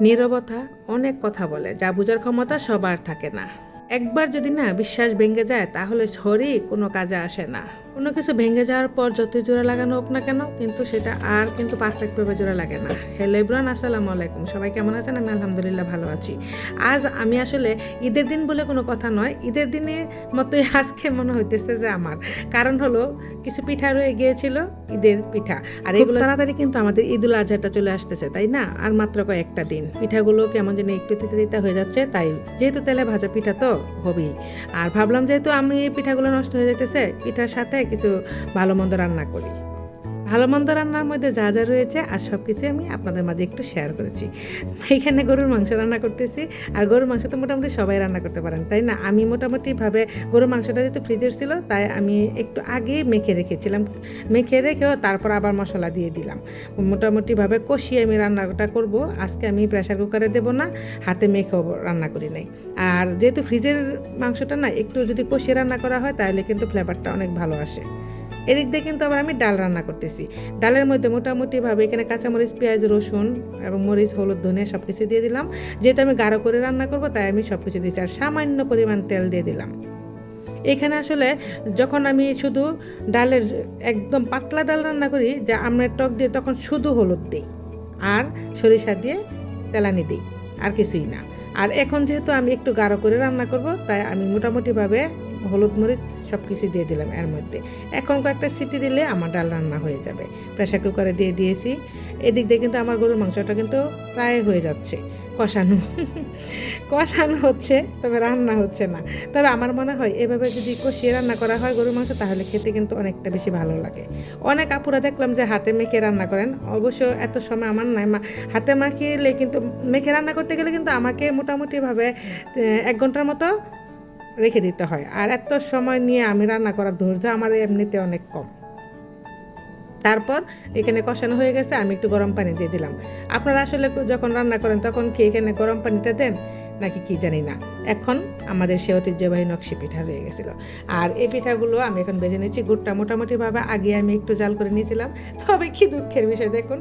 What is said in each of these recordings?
নীরবতা অনেক কথা বলে, যা বোঝার ক্ষমতা সবার থাকে না। একবার যদি না বিশ্বাস ভেঙে যায় তাহলে সরি কোনো কাজে আসে না। কোনো কিছু ভেঙে যাওয়ার পর যতই জোড়া লাগানো হোক না কেন, কিন্তু সেটা আর কিন্তু পারফেক্টভাবে জোড়া লাগে না। হ্যালো এভরিওয়ান, আসসালামু আলাইকুম। সবাই কেমন আছেন? আমি আলহামদুলিল্লাহ ভালো আছি। আজ আমি আসলে ঈদের দিন বলে কোনো কথা নয়, ঈদের দিনের মতোই আজকে মনে হইতেছে যে আমার, কারণ হলো কিছু পিঠা রয়ে গিয়েছিল, ঈদের পিঠা। আর এগুলো তাড়াতাড়ি কিন্তু আমাদের ঈদুল আজহাটা চলে আসতেছে, তাই না? আর মাত্র কয়েকটা দিন। পিঠাগুলো কেমন যেন একটু তিতা তিতা হয়ে যাচ্ছে, তাই যেহেতু তেলে ভাজা পিঠা তো হবেই। আর ভাবলাম যেহেতু আমি এই পিঠাগুলো নষ্ট হয়ে যেতেছে, পিঠার সাথে কিছু ভালো মন্দ রান্না করি। ভালো মন্দ রান্নার মধ্যে যা যা রয়েছে আর সব কিছু আমি আপনাদের মাঝে একটু শেয়ার করেছি। এখানে গরুর মাংস রান্না করতেছি, আর গরুর মাংস তো মোটামুটি সবাই রান্না করতে পারেন, তাই না? আমি মোটামুটিভাবে গরুর মাংসটা যেহেতু ফ্রিজের ছিল, তাই আমি একটু আগে মেখে রেখেছিলাম। মেখে রেখেও তারপর আবার মশলা দিয়ে দিলাম। মোটামুটিভাবে কষিয়ে আমি রান্নাটা করব। আজকে আমি প্রেশার কুকারে দেবো না, হাতে মেখেও রান্না করি নাই। আর যেহেতু ফ্রিজের মাংসটা না একটু যদি কষিয়ে রান্না করা হয় তাহলে কিন্তু ফ্লেভারটা অনেক ভালো আসে। এদিক দিয়ে কিন্তু আবার আমি ডাল রান্না করতেছি। ডালের মধ্যে মোটামুটিভাবে এখানে কাঁচামরিচ, পেঁয়াজ, রসুন এবং মরিচ, হলুদ, ধনিয়া সব কিছু দিয়ে দিলাম। যেহেতু আমি গাঢ় করে রান্না করব তাই আমি সব কিছু দিয়েছি, আর সামান্য পরিমাণ তেল দিয়ে দিলাম। এখানে আসলে যখন আমি শুধু ডালের একদম পাতলা ডাল রান্না করি, যে আমের টক দিয়ে, তখন শুধু হলুদ দিই আর সরিষা দিয়ে তেলানি দিই, আর কিছুই না। আর এখন যেহেতু আমি একটু গাঢ় করে রান্না করব, তাই আমি মোটামুটিভাবে হলুদ, মরিচ সব কিছু দিয়ে দিলাম এর মধ্যে। এখন কয়েকটা সিটি দিলে আমার ডাল রান্না হয়ে যাবে। প্রেশার কুকারে দিয়ে দিয়েছি। এদিক দিয়ে কিন্তু আমার গরুর মাংসটা কিন্তু প্রায় হয়ে যাচ্ছে, কষানো কষানো হচ্ছে, তবে রান্না হচ্ছে না। তবে আমার মনে হয় এভাবে যদি কষিয়ে রান্না করা হয় গরুর মাংস, তাহলে খেতে কিন্তু অনেকটা বেশি ভালো লাগে। অনেক আপুরা দেখলাম যে হাতে মেখে রান্না করেন, অবশ্য এত সময় আমার নাই। হাতে মাখিয়ে কিন্তু মেখে রান্না করতে গেলে কিন্তু আমাকে মোটামুটিভাবে 1 ঘন্টার মতো রেখে দিতে হয়, আর এত সময় নিয়ে আমি রান্না করার ধৈর্য আমার এমনিতে অনেক কম। তারপর এখানে কষানো হয়ে গেছে, আমি একটু গরম পানি দিয়ে দিলাম। আপনারা আসলে যখন রান্না করেন তখন কি এখানে গরম পানিটা দেন নাকি কি জানি না। এখন আমাদের সে ঐতিহ্যবাহী নকশি পিঠা রয়ে গেছিলো, আর এই পিঠাগুলো আমি এখন ভেজে নিচ্ছি। গুড়টা মোটামুটিভাবে আগে আমি একটু জাল করে নিয়েছিলাম, তবে কি দুঃখের বিষয়, দেখুন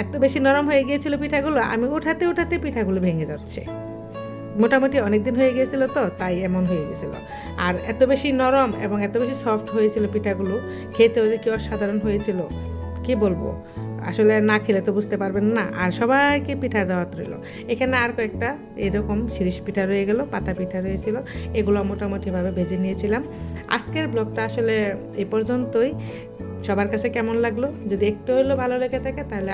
এত বেশি নরম হয়ে গিয়েছিল পিঠাগুলো, আমি উঠাতে উঠাতে পিঠাগুলো ভেঙে যাচ্ছে। মোটামুটি অনেক দিন হয়ে গিয়েছিল তো, তাই এমন হয়ে গেছিলো। আর এত বেশি নরম এবং এত বেশি সফট হয়েছিল পিঠাগুলো, খেতেও যে কি অসাধারণ হয়েছিল কি বলবো। আসলে না খেলে তো বুঝতে পারবেন না। আর সবাইকে পিঠার দাওয়াত রইল। এখানে আর কয়েকটা এরকম শিরিষ পিঠা রয়ে গেল, পাতা পিঠা রয়েছিল, এগুলো মোটামুটিভাবে ভেজে নিয়েছিলাম। আজকের ব্লগটা আসলে এই পর্যন্তই। সবার কাছে কেমন লাগলো? যদি একটু হলেও ভালো লেগে থাকে তাহলে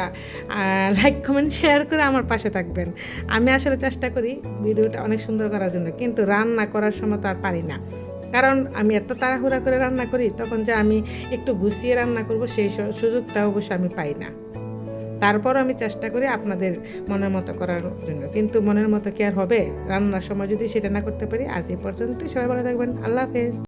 লাইক, কমেন্ট, শেয়ার করে আমার পাশে থাকবেন। আমি আসলে চেষ্টা করি ভিডিওটা অনেক সুন্দর করার জন্য, কিন্তু রান্না করার সময় তো আর পারি না, কারণ আমি এত তাড়াহুড়া করে রান্না করি, তখন যে আমি একটু গুছিয়ে রান্না করব সেই সুযোগটা অবশ্য আমি পাই না। তারপর আমি চেষ্টা করি আপনাদের মনের মতো করার জন্য, কিন্তু মনের মতো কি আর হবে রান্নার সময় যদি সেটা না করতে পারি। আজ এই পর্যন্তই। সবাই ভালো থাকবেন। আল্লাহ হাফেজ।